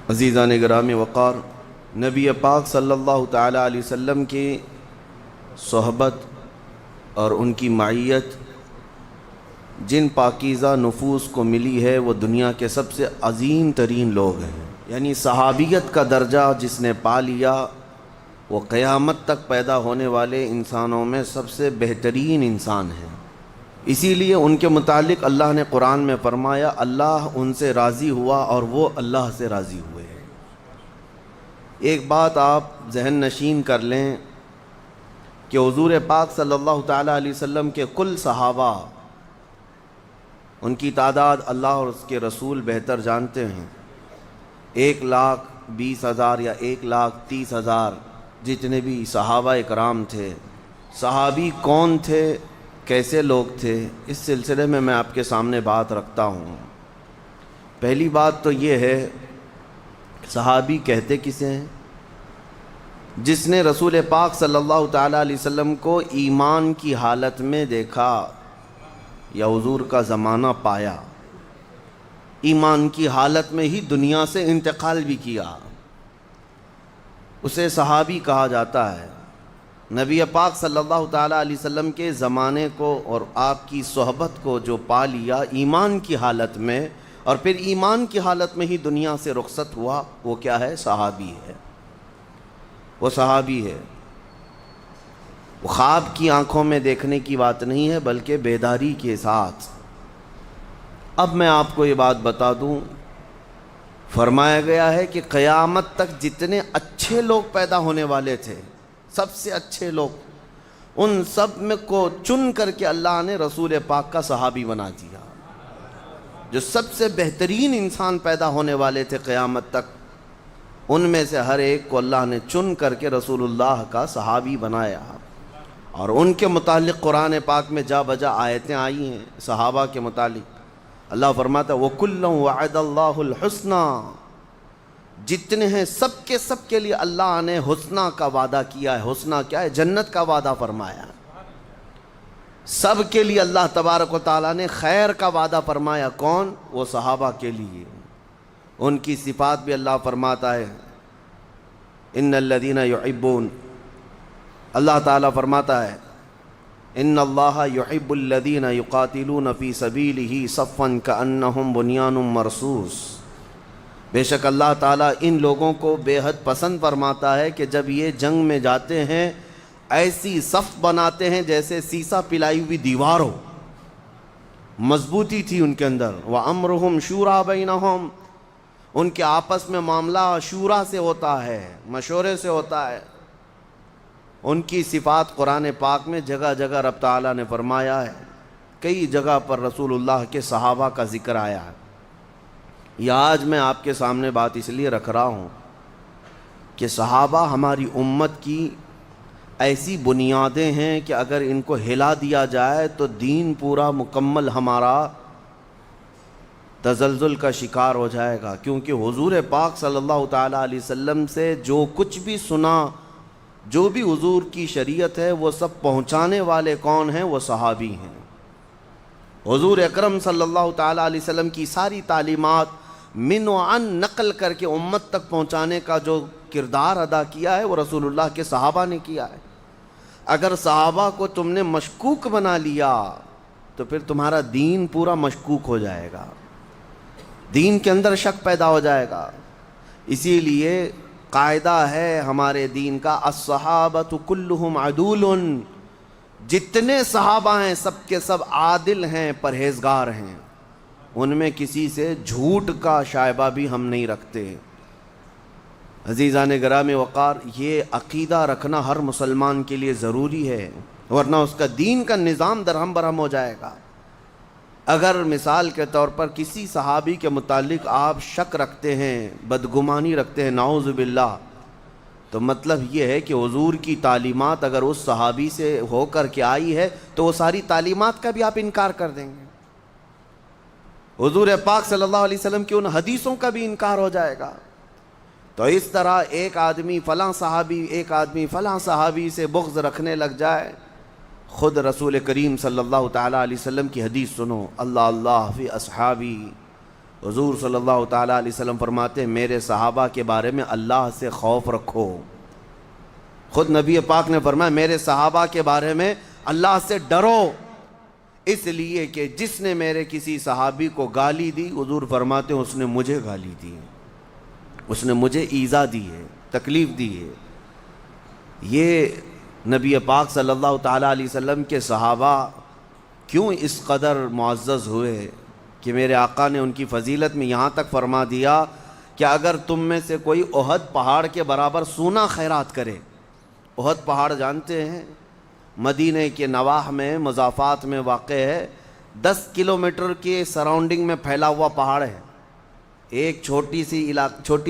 عزیزان گرامی وقار، نبی پاک صلی اللہ تعالیٰ علیہ وسلم کی صحبت اور ان کی معیت جن پاکیزہ نفوس کو ملی ہے وہ دنیا کے سب سے عظیم ترین لوگ ہیں۔ یعنی صحابیت کا درجہ جس نے پا لیا وہ قیامت تک پیدا ہونے والے انسانوں میں سب سے بہترین انسان ہیں۔ اسی لیے ان کے متعلق اللہ نے قرآن میں فرمایا اللہ ان سے راضی ہوا اور وہ اللہ سے راضی ہوئے۔ ایک بات آپ ذہن نشین کر لیں کہ حضور پاک صلی اللہ تعالیٰ علیہ وسلم کے کل صحابہ، ان کی تعداد اللہ اور اس کے رسول بہتر جانتے ہیں، 1,20,000 یا 1,30,000 جتنے بھی صحابہ اکرام تھے۔ صحابی کون تھے، کیسے لوگ تھے، اس سلسلے میں آپ کے سامنے بات رکھتا ہوں۔ پہلی بات تو یہ ہے، صحابی کہتے کسے ہیں؟ جس نے رسول پاک صلی اللہ تعالیٰ علیہ وسلم کو ایمان کی حالت میں دیکھا یا حضور کا زمانہ پایا، ایمان کی حالت میں ہی دنیا سے انتقال بھی کیا، اسے صحابی کہا جاتا ہے۔ نبی پاک صلی اللہ تعالیٰ علیہ وسلم کے زمانے کو اور آپ کی صحبت کو جو پا لیا ایمان کی حالت میں، اور پھر ایمان کی حالت میں ہی دنیا سے رخصت ہوا، وہ کیا ہے؟ صحابی ہے۔ وہ صحابی ہے۔ وہ خواب کی آنکھوں میں دیکھنے کی بات نہیں ہے، بلکہ بیداری کے ساتھ۔ اب میں آپ کو یہ بات بتا دوں، فرمایا گیا ہے کہ قیامت تک جتنے اچھے لوگ پیدا ہونے والے تھے، سب سے اچھے لوگ، ان سب میں کو چن کر کے اللہ نے رسول پاک کا صحابی بنا دیا۔ جو سب سے بہترین انسان پیدا ہونے والے تھے قیامت تک، ان میں سے ہر ایک کو اللہ نے چن کر کے رسول اللہ کا صحابی بنایا، اور ان کے متعلق قرآن پاک میں جا بجا آیتیں آئی ہیں صحابہ کے متعلق۔ اللہ فرماتا ہے وَكُلًّا وَعَدَ اللَّهُ الْحُسْنَى، جتنے ہیں سب کے لیے اللہ نے حسنہ کا وعدہ کیا ہے۔ حسنہ کیا ہے؟ جنت کا وعدہ فرمایا۔ سب کے لیے اللہ تبارک و تعالیٰ نے خیر کا وعدہ فرمایا۔ کون؟ وہ صحابہ کے لیے۔ ان کی صفات بھی اللہ فرماتا ہے ان الذین یحبون، اللہ تعالیٰ فرماتا ہے ان اللہ یحب الذین یقاتلون فی سبیلہ صفا کأنہم بنیان مرصوص، بے شک اللہ تعالیٰ ان لوگوں کو بے حد پسند فرماتا ہے کہ جب یہ جنگ میں جاتے ہیں ایسی صف بناتے ہیں جیسے سیسا پلائی ہوئی دیوار ہو، مضبوطی تھی ان کے اندر۔ وَأَمْرُهُمْ شُورَىٰ بَيْنَهُمْ، ان کے آپس میں معاملہ شورا سے ہوتا ہے، مشورے سے ہوتا ہے۔ ان کی صفات قرآن پاک میں جگہ جگہ رب تعالیٰ نے فرمایا ہے، کئی جگہ پر رسول اللہ کے صحابہ کا ذکر آیا ہے۔ یہ آج میں آپ کے سامنے بات اس لیے رکھ رہا ہوں کہ صحابہ ہماری امت کی ایسی بنیادیں ہیں کہ اگر ان کو ہلا دیا جائے تو دین پورا مکمل ہمارا تزلزل کا شکار ہو جائے گا، کیونکہ حضور پاک صلی اللہ تعالیٰ علیہ وسلم سے جو کچھ بھی سنا، جو بھی حضور کی شریعت ہے، وہ سب پہنچانے والے کون ہیں؟ وہ صحابی ہیں۔ حضور اکرم صلی اللہ تعالیٰ علیہ وسلم کی ساری تعلیمات من و عن نقل کر کے امت تک پہنچانے کا جو کردار ادا کیا ہے وہ رسول اللہ کے صحابہ نے کیا ہے۔ اگر صحابہ کو تم نے مشکوک بنا لیا تو پھر تمہارا دین پورا مشکوک ہو جائے گا، دین کے اندر شک پیدا ہو جائے گا۔ اسی لیے قاعدہ ہے ہمارے دین کا الصحابۃ کلہم عدول، جتنے صحابہ ہیں سب کے سب عادل ہیں، پرہیزگار ہیں، ان میں کسی سے جھوٹ کا شائبہ بھی ہم نہیں رکھتے۔ عزیزان گرامی وقار، یہ عقیدہ رکھنا ہر مسلمان کے لیے ضروری ہے، ورنہ اس کا دین کا نظام درہم برہم ہو جائے گا۔ اگر مثال کے طور پر کسی صحابی کے متعلق آپ شک رکھتے ہیں، بدگمانی رکھتے ہیں، نعوذ باللہ، تو مطلب یہ ہے کہ حضور کی تعلیمات اگر اس صحابی سے ہو کر کے آئی ہے تو وہ ساری تعلیمات کا بھی آپ انکار کر دیں گے، حضور پاک صلی اللہ علیہ وسلم کی ان حدیثوں کا بھی انکار ہو جائے گا۔ تو اس طرح ایک آدمی فلاں صحابی، ایک آدمی فلاں صحابی سے بغض رکھنے لگ جائے، خود رسول کریم صلی اللہ تعالیٰ علیہ وسلم کی حدیث سنو، اللہ اللہ فی اصحابی حضور صلی اللہ تعالیٰ علیہ وسلم فرماتے ہیں میرے صحابہ کے بارے میں اللہ سے خوف رکھو. خود نبی پاک نے فرمایا میرے صحابہ کے بارے میں اللہ سے ڈرو، اس لیے کہ جس نے میرے کسی صحابی کو گالی دی، حضور فرماتے ہیں اس نے مجھے گالی دی، اس نے مجھے ایذا دی ہے، تکلیف دی ہے. یہ نبی پاک صلی اللہ تعالیٰ علیہ وسلم کے صحابہ کیوں اس قدر معزز ہوئے کہ میرے آقا نے ان کی فضیلت میں یہاں تک فرما دیا کہ اگر تم میں سے کوئی احد پہاڑ کے برابر سونا خیرات کرے. احد پہاڑ جانتے ہیں مدینہ کے نواح میں مضافات میں واقع ہے، 10 کلومیٹر کے سراؤنڈنگ میں پھیلا ہوا پہاڑ ہے. ایک چھوٹی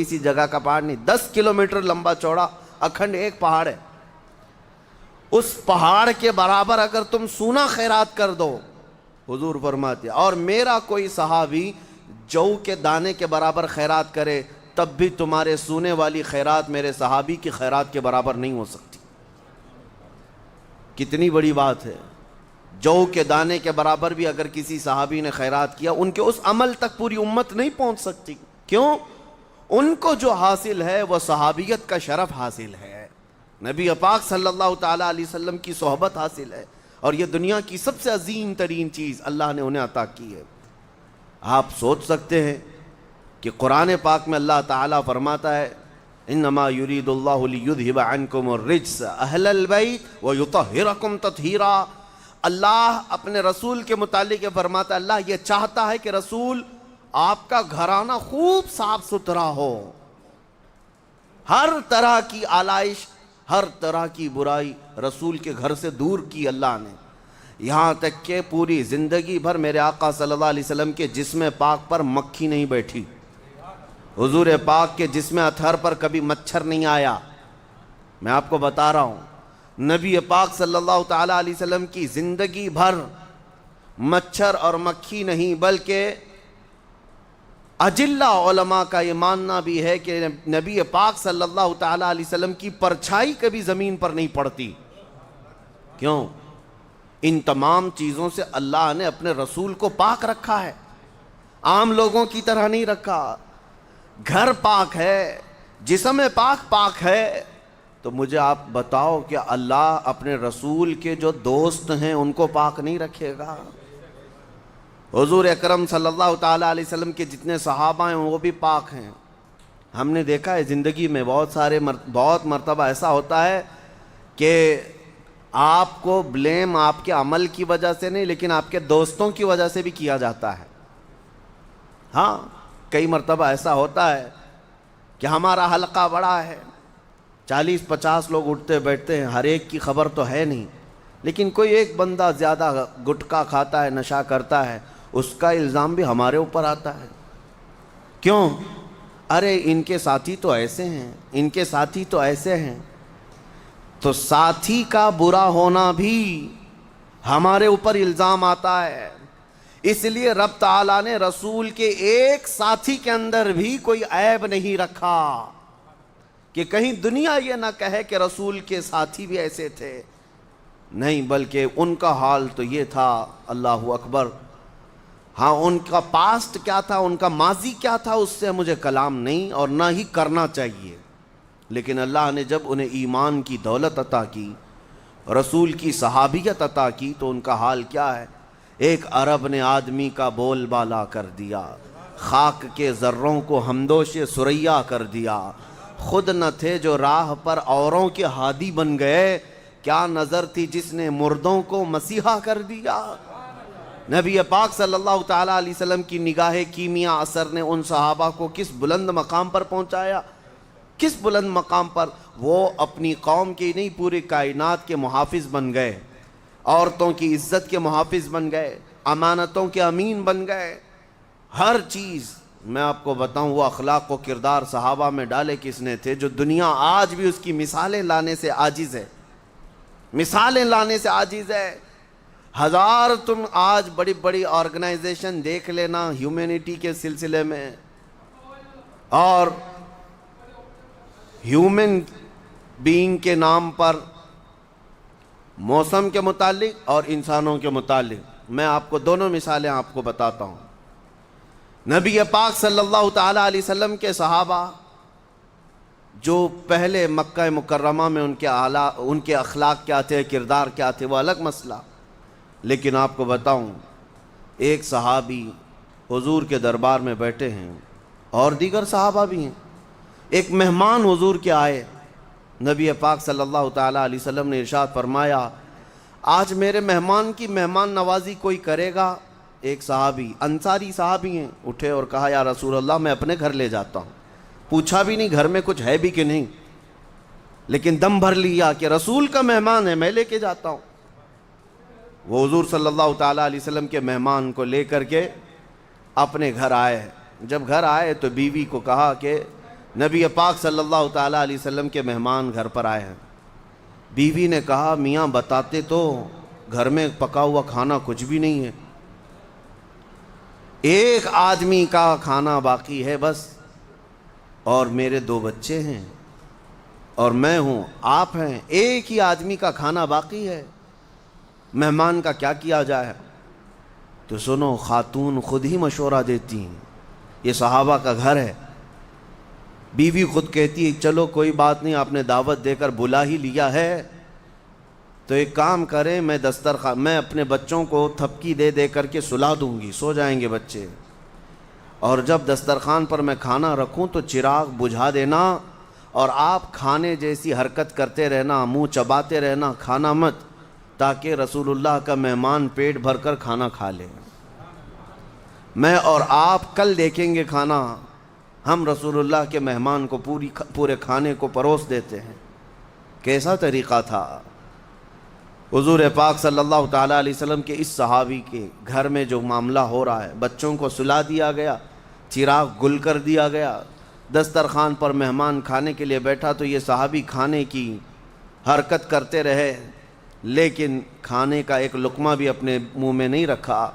سی جگہ کا پہاڑ نہیں، 10 کلومیٹر لمبا چوڑا اکھنڈ ایک پہاڑ ہے. اس پہاڑ کے برابر اگر تم سونا خیرات کر دو، حضور فرماتے اور میرا کوئی صحابی جو کے دانے کے برابر خیرات کرے، تب بھی تمہارے سونے والی خیرات میرے صحابی کی خیرات کے برابر نہیں ہو سکتی. کتنی بڑی بات ہے. جو کے دانے کے برابر بھی اگر کسی صحابی نے خیرات کیا، ان کے اس عمل تک پوری امت نہیں پہنچ سکتی. کیوں؟ ان کو جو حاصل ہے وہ صحابیت کا شرف حاصل ہے، نبی پاک صلی اللہ تعالیٰ علیہ وسلم کی صحبت حاصل ہے، اور یہ دنیا کی سب سے عظیم ترین چیز اللہ نے انہیں عطا کی ہے. آپ سوچ سکتے ہیں کہ قرآن پاک میں اللہ تعالیٰ فرماتا ہے انما یرید اللہ لیذھب عنکم الرجس اہل البیت ویطہرکم تطہیرا. اللہ اپنے رسول کے متعلق یہ فرماتا ہے اللہ یہ چاہتا ہے کہ رسول آپ کا گھرانہ خوب صاف ستھرا ہو، ہر طرح کی آلائش، ہر طرح کی برائی رسول کے گھر سے دور کی اللہ نے. یہاں تک کہ پوری زندگی بھر میرے آقا صلی اللہ علیہ وسلم کے جسم پاک پر مکھی نہیں بیٹھی، حضور پاک کے جسم اطہر پر کبھی مچھر نہیں آیا. میں آپ کو بتا رہا ہوں نبی پاک صلی اللہ تعالیٰ علیہ وسلم کی زندگی بھر مچھر اور مکھی نہیں، بلکہ اجلہ علماء کا یہ ماننا بھی ہے کہ نبی پاک صلی اللہ تعالیٰ علیہ وسلم کی پرچھائی کبھی زمین پر نہیں پڑتی. کیوں؟ ان تمام چیزوں سے اللہ نے اپنے رسول کو پاک رکھا ہے، عام لوگوں کی طرح نہیں رکھا. گھر پاک ہے، جسم پاک ہے، تو مجھے آپ بتاؤ کہ اللہ اپنے رسول کے جو دوست ہیں ان کو پاک نہیں رکھے گا؟ حضور اکرم صلی اللہ تعالیٰ علیہ وسلم کے جتنے صحابہ ہیں وہ بھی پاک ہیں. ہم نے دیکھا ہے زندگی میں بہت مرتبہ ایسا ہوتا ہے کہ آپ کو بلیم آپ کے عمل کی وجہ سے نہیں لیکن آپ کے دوستوں کی وجہ سے بھی کیا جاتا ہے. ہاں کئی مرتبہ ایسا ہوتا ہے کہ ہمارا حلقہ بڑا ہے، 40-50 لوگ اٹھتے بیٹھتے ہیں، ہر ایک کی خبر تو ہے نہیں، لیکن کوئی ایک بندہ زیادہ گٹکا کھاتا ہے، نشہ کرتا ہے، اس کا الزام بھی ہمارے اوپر آتا ہے. کیوں؟ ارے ان کے ساتھی تو ایسے ہیں، ان کے ساتھی تو ایسے ہیں. تو ساتھی کا برا ہونا بھی ہمارے اوپر الزام آتا ہے. اس لیے رب تعالیٰ نے رسول کے ایک ساتھی کے اندر بھی کوئی عیب نہیں رکھا کہ کہیں دنیا یہ نہ کہے کہ رسول کے ساتھی بھی ایسے تھے. نہیں، بلکہ ان کا حال تو یہ تھا، اللہ اکبر. ہاں ان کا پاسٹ کیا تھا، ان کا ماضی کیا تھا، اس سے مجھے کلام نہیں اور نہ ہی کرنا چاہیے. لیکن اللہ نے جب انہیں ایمان کی دولت عطا کی، رسول کی صحابیت عطا کی، تو ان کا حال کیا ہے؟ ایک عرب نے آدمی کا بول بالا کر دیا، خاک کے ذروں کو ہمدوش سریا کر دیا. خود نہ تھے جو راہ پر اوروں کے ہادی بن گئے، کیا نظر تھی جس نے مردوں کو مسیحا کر دیا. نبی پاک صلی اللہ تعالیٰ علیہ وسلم کی نگاہ کیمیا اثر نے ان صحابہ کو کس بلند مقام پر پہنچایا، کس بلند مقام پر. وہ اپنی قوم کی نہیں پوری کائنات کے محافظ بن گئے، عورتوں کی عزت کے محافظ بن گئے، امانتوں کے امین بن گئے. ہر چیز میں آپ کو بتاؤں وہ اخلاق و کردار صحابہ میں ڈالے کس نے تھے جو دنیا آج بھی اس کی مثالیں لانے سے عاجز ہے، مثالیں لانے سے عاجز ہے. ہزار تم آج بڑی بڑی آرگنائزیشن دیکھ لینا ہیومینٹی کے سلسلے میں اور ہیومن بینگ کے نام پر، موسم کے متعلق اور انسانوں کے متعلق. میں آپ کو دونوں مثالیں آپ کو بتاتا ہوں. نبی پاک صلی اللہ تعالیٰ علیہ وسلم کے صحابہ جو پہلے مکہ مکرمہ میں ان کے اخلاق کیا تھے، کردار کیا تھے، وہ الگ مسئلہ. لیکن آپ کو بتاؤں، ایک صحابی حضور کے دربار میں بیٹھے ہیں اور دیگر صحابہ بھی ہیں. ایک مہمان حضور کے آئے. نبی پاک صلی اللہ تعالیٰ علیہ وسلم نے ارشاد فرمایا، آج میرے مہمان کی مہمان نوازی کوئی کرے گا؟ ایک صحابی، انصاری صحابی ہیں، اٹھے اور کہا یا رسول اللہ میں اپنے گھر لے جاتا ہوں. پوچھا بھی نہیں گھر میں کچھ ہے بھی کہ نہیں، لیکن دم بھر لیا کہ رسول کا مہمان ہے، میں لے کے جاتا ہوں. وہ حضور صلی اللہ تعالیٰ علیہ وسلم کے مہمان کو لے کر کے اپنے گھر آئے. جب گھر آئے تو بیوی کو کہا کہ نبی پاک صلی اللہ تعالیٰ علیہ وسلم کے مہمان گھر پر آئے ہیں. بیوی نے کہا میاں بتاتے تو، گھر میں پکا ہوا کھانا کچھ بھی نہیں ہے، ایک آدمی کا کھانا باقی ہے بس، اور میرے 2 بچے ہیں اور میں ہوں، آپ ہیں، ایک ہی آدمی کا کھانا باقی ہے، مہمان کا کیا کیا جائے؟ تو سنو، خاتون خود ہی مشورہ دیتی ہیں. یہ صحابہ کا گھر ہے. بیوی خود کہتی ہے چلو کوئی بات نہیں، آپ نے دعوت دے کر بلا ہی لیا ہے تو ایک کام کریں، میں اپنے بچوں کو تھپکی دے دے کر کے سلا دوں گی، سو جائیں گے بچے، اور جب دسترخوان پر میں کھانا رکھوں تو چراغ بجھا دینا اور آپ کھانے جیسی حرکت کرتے رہنا، منہ چباتے رہنا، کھانا مت، تاکہ رسول اللہ کا مہمان پیٹ بھر کر کھانا کھا لے. میں اور آپ کل دیکھیں گے کھانا، ہم رسول اللہ کے مہمان کو پورے کھانے کو پروس دیتے ہیں. کیسا طریقہ تھا. حضور پاک صلی اللہ تعالیٰ علیہ وسلم کے اس صحابی کے گھر میں جو معاملہ ہو رہا ہے، بچوں کو سلا دیا گیا، چراغ گل کر دیا گیا، دسترخوان پر مہمان کھانے کے لیے بیٹھا تو یہ صحابی کھانے کی حرکت کرتے رہے، لیکن کھانے کا ایک لقمہ بھی اپنے منہ میں نہیں رکھا،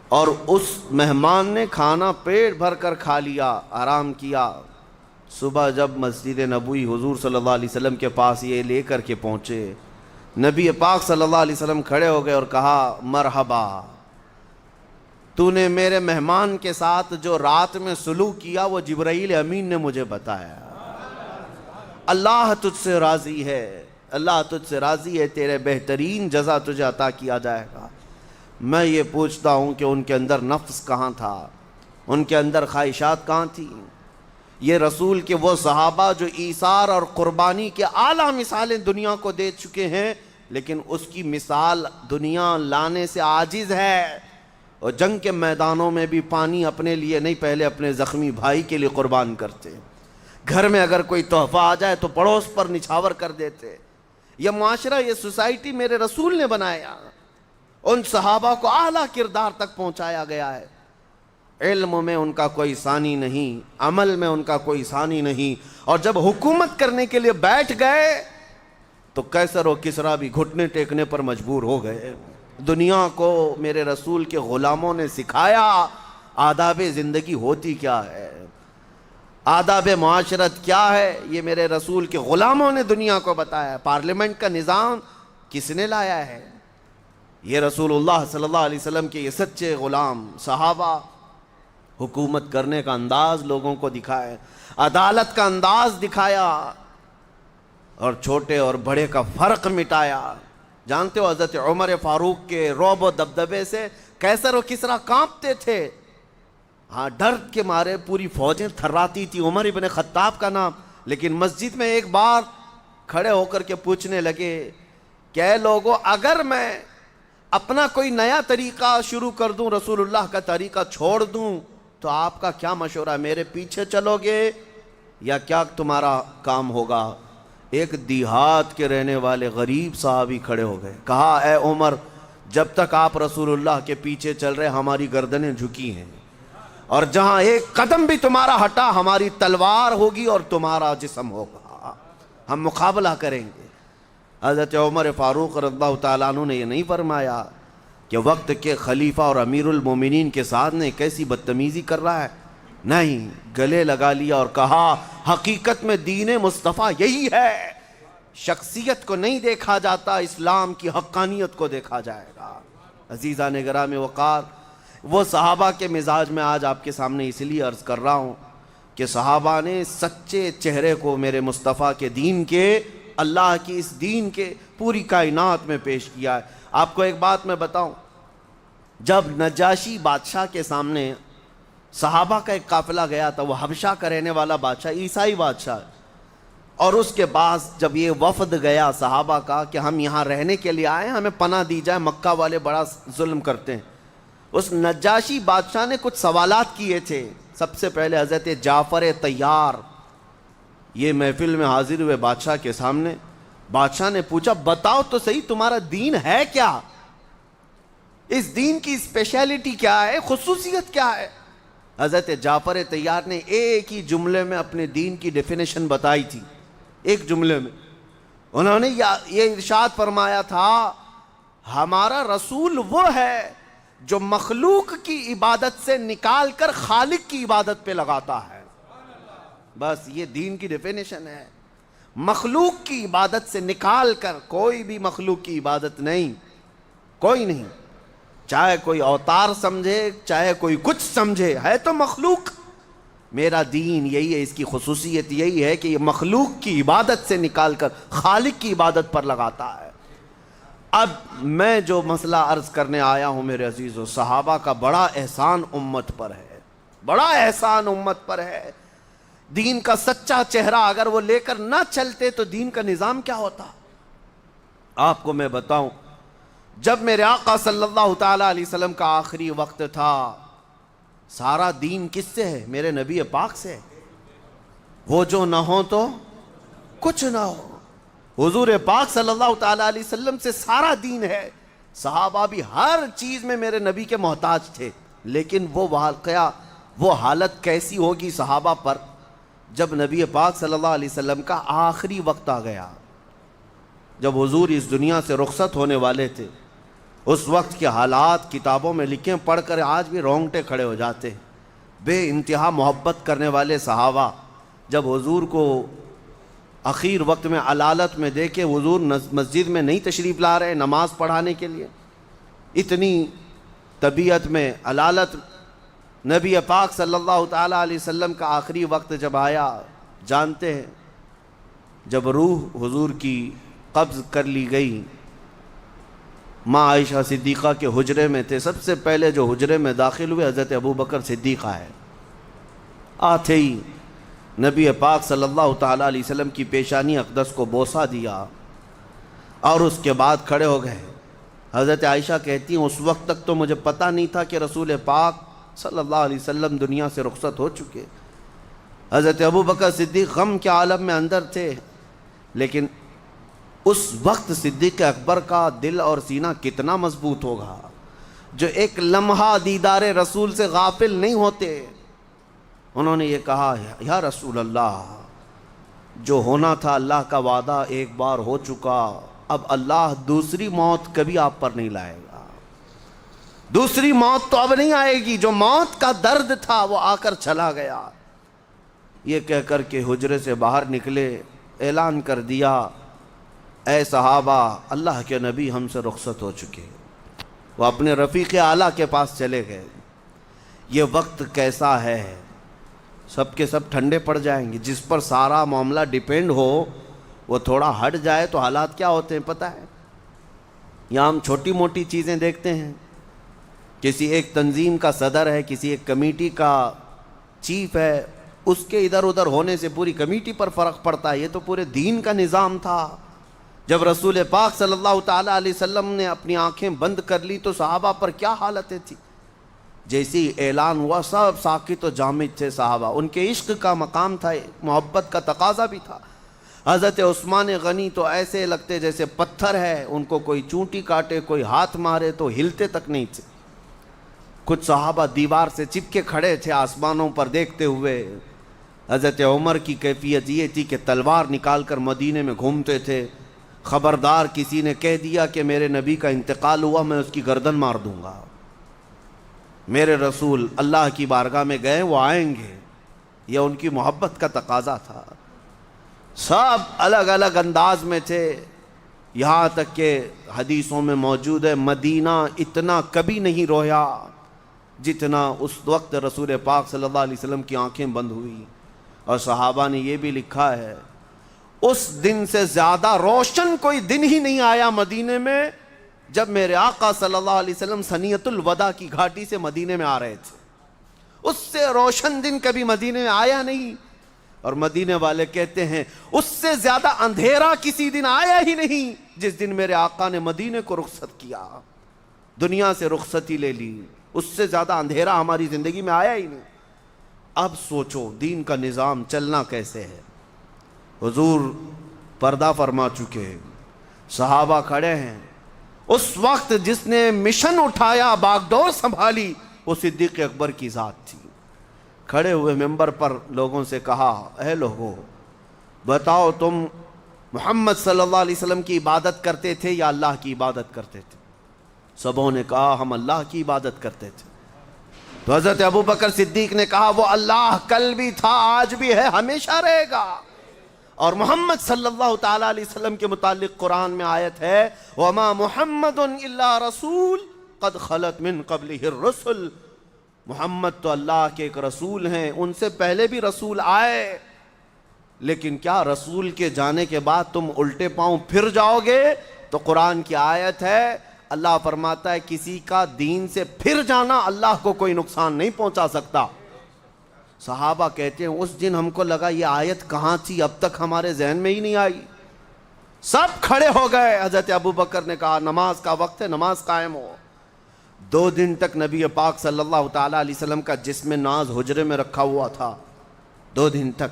اور اس مہمان نے کھانا پیٹ بھر کر کھا لیا، آرام کیا. صبح جب مسجد نبوی حضور صلی اللہ علیہ وسلم کے پاس یہ لے کر کے پہنچے، نبی پاک صلی اللہ علیہ وسلم کھڑے ہو گئے اور کہا مرحبا، تو نے میرے مہمان کے ساتھ جو رات میں سلوک کیا وہ جبرائیل امین نے مجھے بتایا. اللہ تجھ سے راضی ہے، اللہ تجھ سے راضی ہے، تیرے بہترین جزا تجھے عطا کیا جائے گا. میں یہ پوچھتا ہوں کہ ان کے اندر نفس کہاں تھا، ان کے اندر خواہشات کہاں تھیں؟ یہ رسول کے وہ صحابہ جو ایثار اور قربانی کے اعلیٰ مثالیں دنیا کو دے چکے ہیں، لیکن اس کی مثال دنیا لانے سے عاجز ہے. اور جنگ کے میدانوں میں بھی پانی اپنے لیے نہیں، پہلے اپنے زخمی بھائی کے لیے قربان کرتے. گھر میں اگر کوئی تحفہ آ جائے تو پڑوس پر نچھاور کر دیتے. یہ معاشرہ، یہ سوسائٹی میرے رسول نے بنایا. ان صحابہ کو اعلیٰ کردار تک پہنچایا گیا ہے. علم میں ان کا کوئی ثانی نہیں، عمل میں ان کا کوئی ثانی نہیں، اور جب حکومت کرنے کے لیے بیٹھ گئے تو قیصر و کسریٰ بھی گھٹنے ٹیکنے پر مجبور ہو گئے. دنیا کو میرے رسول کے غلاموں نے سکھایا آداب زندگی ہوتی کیا ہے، آداب معاشرت کیا ہے. یہ میرے رسول کے غلاموں نے دنیا کو بتایا. پارلیمنٹ کا نظام کس نے لایا ہے؟ یہ رسول اللہ صلی اللہ علیہ وسلم کے یہ سچے غلام صحابہ. حکومت کرنے کا انداز لوگوں کو دکھائے، عدالت کا انداز دکھایا، اور چھوٹے اور بڑے کا فرق مٹایا. جانتے ہو حضرت عمر فاروق کے رعب و دبدبے سے قیصر و کسریٰ کانپتے تھے. ہاں، ڈر کے مارے پوری فوجیں تھراتی تھی. عمر ابن خطاب کا نام. لیکن مسجد میں ایک بار کھڑے ہو کر کے پوچھنے لگے کہ اے لوگوں، اگر میں اپنا کوئی نیا طریقہ شروع کر دوں، رسول اللہ کا طریقہ چھوڑ دوں، تو آپ کا کیا مشورہ؟ میرے پیچھے چلو گے یا کیا تمہارا کام ہوگا؟ ایک دیہات کے رہنے والے غریب صحابی کھڑے ہو گئے. کہا اے عمر، جب تک آپ رسول اللہ کے پیچھے چل رہے ہماری گردنیں جھکی ہیں، اور جہاں ایک قدم بھی تمہارا ہٹا ہماری تلوار ہوگی اور تمہارا جسم ہوگا، ہم مقابلہ کریں گے. حضرت عمر فاروق رضی اللہ تعالیٰ عنہ نے یہ نہیں فرمایا کہ وقت کے خلیفہ اور امیر المومنین کے ساتھ نے کیسی بدتمیزی کر رہا ہے. نہیں، گلے لگا لیا اور کہا حقیقت میں دین مصطفیٰ یہی ہے. شخصیت کو نہیں دیکھا جاتا، اسلام کی حقانیت کو دیکھا جائے گا. عزیزان گرامی وقار، وہ صحابہ کے مزاج میں آج آپ کے سامنے اس لیے عرض کر رہا ہوں کہ صحابہ نے سچے چہرے کو میرے مصطفیٰ کے دین کے، اللہ کی اس دین کے پوری کائنات میں پیش کیا ہے۔ آپ کو ایک بات میں بتاؤں، جب نجاشی بادشاہ کے سامنے صحابہ کا ایک قافلہ گیا تھا، وہ حبشہ کا رہنے والا بادشاہ، عیسائی بادشاہ ہے، اور اس کے بعد جب یہ وفد گیا صحابہ کا کہ ہم یہاں رہنے کے لیے آئے ہیں، ہمیں پناہ دی جائے، مکہ والے بڑا ظلم کرتے ہیں، اس نجاشی بادشاہ نے کچھ سوالات کیے تھے۔ سب سے پہلے حضرت جعفر طیار یہ محفل میں حاضر ہوئے بادشاہ کے سامنے، بادشاہ نے پوچھا بتاؤ تو صحیح تمہارا دین ہے کیا، اس دین کی اسپیشلٹی کیا ہے، خصوصیت کیا ہے؟ حضرت جعفر طیار نے ایک ہی جملے میں اپنے دین کی ڈیفینیشن بتائی تھی، ایک جملے میں انہوں نے یہ ارشاد فرمایا تھا، ہمارا رسول وہ ہے جو مخلوق کی عبادت سے نکال کر خالق کی عبادت پہ لگاتا ہے۔ بس یہ دین کی ڈیفینیشن ہے، مخلوق کی عبادت سے نکال کر، کوئی بھی مخلوق کی عبادت نہیں، کوئی نہیں، چاہے کوئی اوتار سمجھے، چاہے کوئی کچھ سمجھے، ہے تو مخلوق۔ میرا دین یہی ہے، اس کی خصوصیت یہی ہے کہ یہ مخلوق کی عبادت سے نکال کر خالق کی عبادت پر لگاتا ہے۔ اب میں جو مسئلہ عرض کرنے آیا ہوں میرے عزیزو، صحابہ کا بڑا احسان امت پر ہے، بڑا احسان امت پر ہے۔ دین کا سچا چہرہ اگر وہ لے کر نہ چلتے تو دین کا نظام کیا ہوتا؟ آپ کو میں بتاؤں، جب میرے آقا صلی اللہ تعالی علیہ وسلم کا آخری وقت تھا، سارا دین کس سے ہے؟ میرے نبی پاک سے۔ وہ جو نہ ہو تو کچھ نہ ہو، حضور پاک صلی اللہ تعالی علیہ وسلم سے سارا دین ہے۔ صحابہ بھی ہر چیز میں میرے نبی کے محتاج تھے، لیکن وہ واقعہ، وہ حالت کیسی ہوگی صحابہ پر جب نبی پاک صلی اللہ علیہ وسلم کا آخری وقت آ گیا، جب حضور اس دنیا سے رخصت ہونے والے تھے۔ اس وقت کے حالات کتابوں میں لکھیں، پڑھ کر آج بھی رونگٹے کھڑے ہو جاتے ہیں۔ بے انتہا محبت کرنے والے صحابہ جب حضور کو اخیر وقت میں علالت میں دیکھے، حضور مسجد میں نہیں تشریف لا رہے نماز پڑھانے کے لیے، اتنی طبیعت میں علالت، نبی پاک صلی اللہ تعالی علیہ وسلم کا آخری وقت جب آیا، جانتے ہیں جب روح حضور کی قبض کر لی گئی، ماں عائشہ صدیقہ کے حجرے میں تھے، سب سے پہلے جو حجرے میں داخل ہوئے حضرت ابوبکر صدیقہ ہے۔ آتے ہی نبی پاک صلی اللہ تعالی علیہ وسلم کی پیشانی اقدس کو بوسہ دیا اور اس کے بعد کھڑے ہو گئے۔ حضرت عائشہ کہتی ہیں اس وقت تک تو مجھے پتہ نہیں تھا کہ رسول پاک صلی اللہ علیہ وسلم دنیا سے رخصت ہو چکے۔ حضرت ابوبکر صدیق غم کے عالم میں اندر تھے، لیکن اس وقت صدیق اکبر کا دل اور سینہ کتنا مضبوط ہوگا جو ایک لمحہ دیدار رسول سے غافل نہیں ہوتے۔ انہوں نے یہ کہا، یا رسول اللہ، جو ہونا تھا اللہ کا وعدہ ایک بار ہو چکا، اب اللہ دوسری موت کبھی آپ پر نہیں لائے گا، دوسری موت تو اب نہیں آئے گی، جو موت کا درد تھا وہ آ کر چلا گیا۔ یہ کہہ کر کے حجرے سے باہر نکلے، اعلان کر دیا، اے صحابہ، اللہ کے نبی ہم سے رخصت ہو چکے۔ وہ اپنے رفیق اعلیٰ کے پاس چلے گئے۔ یہ وقت کیسا ہے، سب کے سب ٹھنڈے پڑ جائیں گے۔ جس پر سارا معاملہ ڈیپینڈ ہو وہ تھوڑا ہٹ جائے تو حالات کیا ہوتے ہیں پتہ ہے؟ یہاں ہم چھوٹی موٹی چیزیں دیکھتے ہیں، کسی ایک تنظیم کا صدر ہے، کسی ایک کمیٹی کا چیف ہے، اس کے ادھر ادھر ہونے سے پوری کمیٹی پر فرق پڑتا ہے۔ یہ تو پورے دین کا نظام تھا۔ جب رسول پاک صلی اللہ تعالی علیہ وسلم نے اپنی آنکھیں بند کر لی تو صحابہ پر کیا حالتیں تھی؟ جیسی اعلان ہوا سب ساکت و جامد تھے صحابہ، ان کے عشق کا مقام تھا، محبت کا تقاضا بھی تھا۔ حضرت عثمان غنی تو ایسے لگتے جیسے پتھر ہے، ان کو کوئی چونٹی کاٹے، کوئی ہاتھ مارے تو ہلتے تک نہیں تھے۔ کچھ صحابہ دیوار سے چپکے کھڑے تھے آسمانوں پر دیکھتے ہوئے۔ حضرت عمر کی کیفیت یہ تھی کہ تلوار نکال کر مدینے میں گھومتے تھے، خبردار کسی نے کہہ دیا کہ میرے نبی کا انتقال ہوا، میں اس کی گردن مار دوں گا۔ میرے رسول اللہ کی بارگاہ میں گئے، وہ آئیں گے، یہ ان کی محبت کا تقاضا تھا۔ سب الگ الگ انداز میں تھے، یہاں تک کہ حدیثوں میں موجود ہے مدینہ اتنا کبھی نہیں رویا جتنا اس وقت رسول پاک صلی اللہ علیہ وسلم کی آنکھیں بند ہوئی. اور صحابہ نے یہ بھی لکھا ہے اس دن سے زیادہ روشن کوئی دن ہی نہیں آیا مدینے میں جب میرے آقا صلی اللہ علیہ وسلم ثنیۃ الوداع کی گھاٹی سے مدینے میں آ رہے تھے. اس سے روشن دن کبھی مدینے میں آیا نہیں. اور مدینے والے کہتے ہیں اس سے زیادہ اندھیرا کسی دن آیا ہی نہیں جس دن میرے آقا نے مدینے کو رخصت کیا, دنیا سے رخصتی لے لی. اس سے زیادہ اندھیرا ہماری زندگی میں آیا ہی نہیں. اب سوچو دین کا نظام چلنا کیسے ہے. حضور پردہ فرما چکے, صحابہ کھڑے ہیں. اس وقت جس نے مشن اٹھایا, باغ ڈور سنبھالی, وہ صدیق اکبر کی ذات تھی. کھڑے ہوئے منبر پر لوگوں سے کہا, اے لوگو بتاؤ تم محمد صلی اللہ علیہ وسلم کی عبادت کرتے تھے یا اللہ کی عبادت کرتے تھے؟ سبوں نے کہا ہم اللہ کی عبادت کرتے تھے. تو حضرت ابو بکر صدیق نے کہا وہ اللہ کل بھی تھا, آج بھی ہے, ہمیشہ رہے گا. اور محمد صلی اللہ تعالی علیہ وسلم کے متعلق قرآن میں آیت ہے وَمَا مُحَمَّدٌ إِلَّا رَسُولٌ قَدْ خَلَتْ مِن قَبْلِهِ الرُّسُلُ. محمد تو اللہ کے ایک رسول ہیں, ان سے پہلے بھی رسول آئے. لیکن کیا رسول کے جانے کے بعد تم الٹے پاؤں پھر جاؤ گے؟ تو قرآن کی آیت ہے, اللہ فرماتا ہے کسی کا دین سے پھر جانا اللہ کو کوئی نقصان نہیں پہنچا سکتا. صحابہ کہتے ہیں اس دن ہم کو لگا یہ آیت کہاں تھی, اب تک ہمارے ذہن میں ہی نہیں آئی. سب کھڑے ہو گئے. حضرت ابو بکر نے کہا نماز کا وقت ہے, نماز قائم ہو. 2 دن تک نبی پاک صلی اللہ تعالیٰ علیہ وسلم کا جسم ناز حجرے میں رکھا ہوا تھا, 2 دن تک,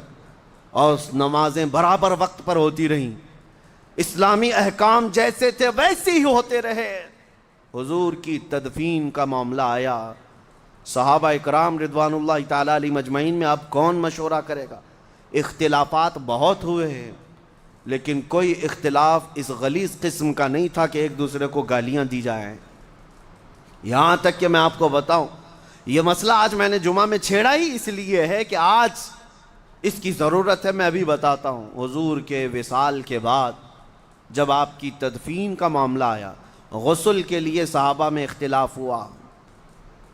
اور نمازیں برابر وقت پر ہوتی رہیں. اسلامی احکام جیسے تھے ویسے ہی ہوتے رہے. حضور کی تدفین کا معاملہ آیا. صحابہ اکرام رضوان اللہ تعالیٰ علیہ مجمعین میں اب کون مشورہ کرے گا؟ اختلافات بہت ہوئے ہیں, لیکن کوئی اختلاف اس غلیظ قسم کا نہیں تھا کہ ایک دوسرے کو گالیاں دی جائیں. یہاں تک کہ میں آپ کو بتاؤں, یہ مسئلہ آج میں نے جمعہ میں چھیڑا ہی اس لیے ہے کہ آج اس کی ضرورت ہے. میں ابھی بتاتا ہوں. حضور کے وصال کے بعد جب آپ کی تدفین کا معاملہ آیا, غسل کے لیے صحابہ میں اختلاف ہوا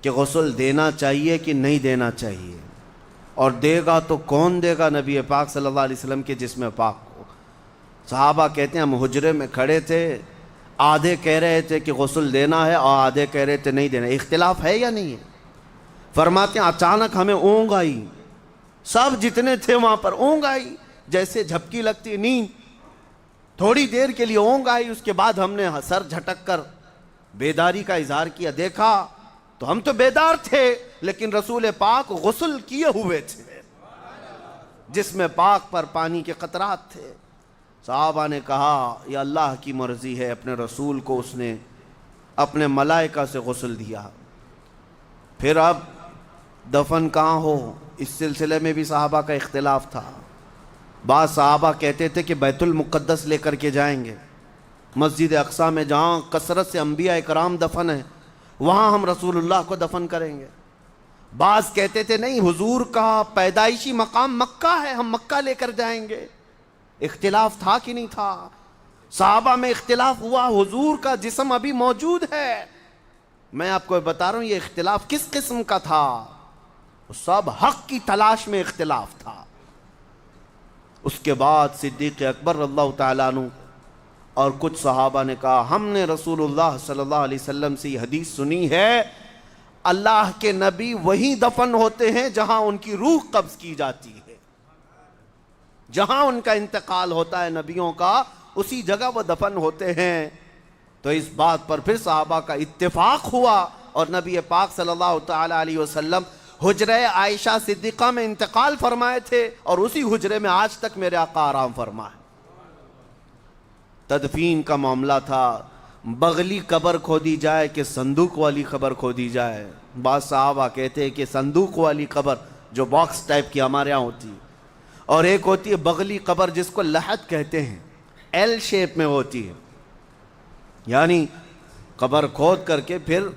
کہ غسل دینا چاہیے کہ نہیں دینا چاہیے, اور دے گا تو کون دے گا؟ نبی پاک صلی اللہ علیہ وسلم کے جسم پاک کو. صحابہ کہتے ہیں ہم حجرے میں کھڑے تھے, آدھے کہہ رہے تھے کہ غسل دینا ہے اور آدھے کہہ رہے تھے نہیں دینا. اختلاف ہے یا نہیں ہے؟ فرماتے ہیں اچانک ہمیں اونگ آئی, سب جتنے تھے وہاں پر اونگ آئی, جیسے جھپکی لگتی نیند. تھوڑی دیر کے لیے اونگ آئی, اس کے بعد ہم نے سر جھٹک کر بیداری کا اظہار کیا. دیکھا تو ہم تو بیدار تھے, لیکن رسول پاک غسل کیے ہوئے تھے, جسم پاک پر پانی کے قطرات تھے. صحابہ نے کہا یہ اللہ کی مرضی ہے, اپنے رسول کو اس نے اپنے ملائکہ سے غسل دیا. پھر اب دفن کہاں ہو, اس سلسلے میں بھی صحابہ کا اختلاف تھا. بعض صحابہ کہتے تھے کہ بیت المقدس لے کر کے جائیں گے, مسجد اقصی میں جہاں کثرت سے انبیاء اکرام دفن ہیں وہاں ہم رسول اللہ کو دفن کریں گے. بعض کہتے تھے نہیں, حضور کا پیدائشی مقام مکہ ہے, ہم مکہ لے کر جائیں گے. اختلاف تھا کہ نہیں تھا؟ صحابہ میں اختلاف ہوا. حضور کا جسم ابھی موجود ہے. میں آپ کو بتا رہا ہوں یہ اختلاف کس قسم کا تھا. سب حق کی تلاش میں اختلاف تھا. اس کے بعد صدیق اکبر رضی اللہ تعالیٰ عنہ اور کچھ صحابہ نے کہا ہم نے رسول اللہ صلی اللہ علیہ وسلم سے یہ حدیث سنی ہے, اللہ کے نبی وہیں دفن ہوتے ہیں جہاں ان کی روح قبض کی جاتی ہے, جہاں ان کا انتقال ہوتا ہے نبیوں کا اسی جگہ وہ دفن ہوتے ہیں. تو اس بات پر پھر صحابہ کا اتفاق ہوا, اور نبی پاک صلی اللہ تعالیٰ علیہ وسلم حجرہ عائشہ صدیقہ میں انتقال فرمائے تھے, اور اسی حجرے میں آج تک میرے آقا آرام فرمائے. تدفین کا معاملہ تھا, بغلی قبر کھودی جائے کہ صندوق والی قبر کھودی جائے. بعض صحابہ کہتے ہیں کہ صندوق والی قبر جو باکس ٹائپ کی ہمارے ہاں ہوتی ہے, اور ایک ہوتی ہے بغلی قبر جس کو لحد کہتے ہیں, ایل شیپ میں ہوتی ہے, یعنی قبر کھود کر کے پھر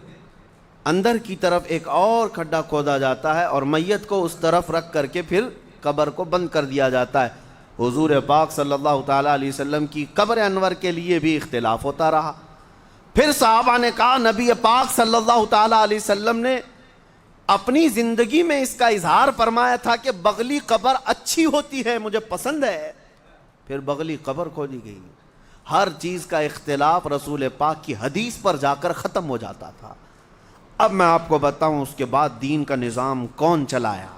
اندر کی طرف ایک اور کھڈا کھودا جاتا ہے اور میت کو اس طرف رکھ کر کے پھر قبر کو بند کر دیا جاتا ہے. حضور پاک صلی اللہ تعالیٰ علیہ وسلم کی قبر انور کے لیے بھی اختلاف ہوتا رہا. پھر صحابہ نے کہا نبی پاک صلی اللہ تعالیٰ علیہ وسلم نے اپنی زندگی میں اس کا اظہار فرمایا تھا کہ بغلی قبر اچھی ہوتی ہے، مجھے پسند ہے، پھر بغلی قبر کھودی گئی۔ ہر چیز کا اختلاف رسول پاک کی حدیث پر جا کر ختم ہو جاتا تھا۔ اب میں آپ کو بتاؤں اس کے بعد دین کا نظام کون چلایا؟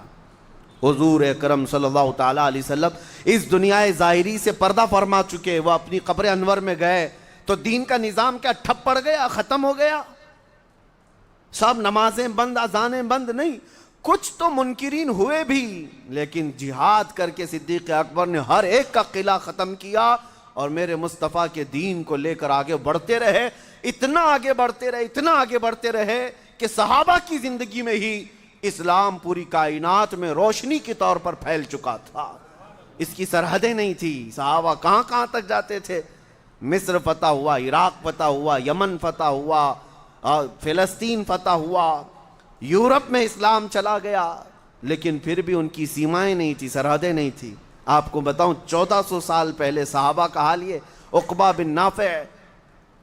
حضور اکرم صلی اللہ تعالیٰ علیہ وسلم اس دنیا ظاہری سے پردہ فرما چکے، وہ اپنی قبر انور میں گئے تو دین کا نظام کیا ٹھپ پڑ گیا، ختم ہو گیا؟ سب نمازیں بند، اذانیں بند نہیں، کچھ تو منکرین ہوئے بھی، لیکن جہاد کر کے صدیق اکبر نے ہر ایک کا قلعہ ختم کیا اور میرے مصطفیٰ کے دین کو لے کر آگے بڑھتے رہے، اتنا آگے بڑھتے رہے، اتنا آگے بڑھتے رہے کہ صحابہ کی زندگی میں ہی اسلام پوری کائنات میں روشنی کے طور پر پھیل چکا تھا۔ اس کی سرحدیں نہیں تھی، صحابہ کہاں کہاں تک جاتے تھے، مصر فتح ہوا، عراق فتح ہوا، یمن فتح ہوا، فلسطین فتح ہوا، یورپ میں اسلام چلا گیا، لیکن پھر بھی ان کی سیمائیں نہیں تھی، سرحدیں نہیں تھی۔ آپ کو بتاؤں 1400 سال پہلے صحابہ کا حال یہ، عقبہ بن نافع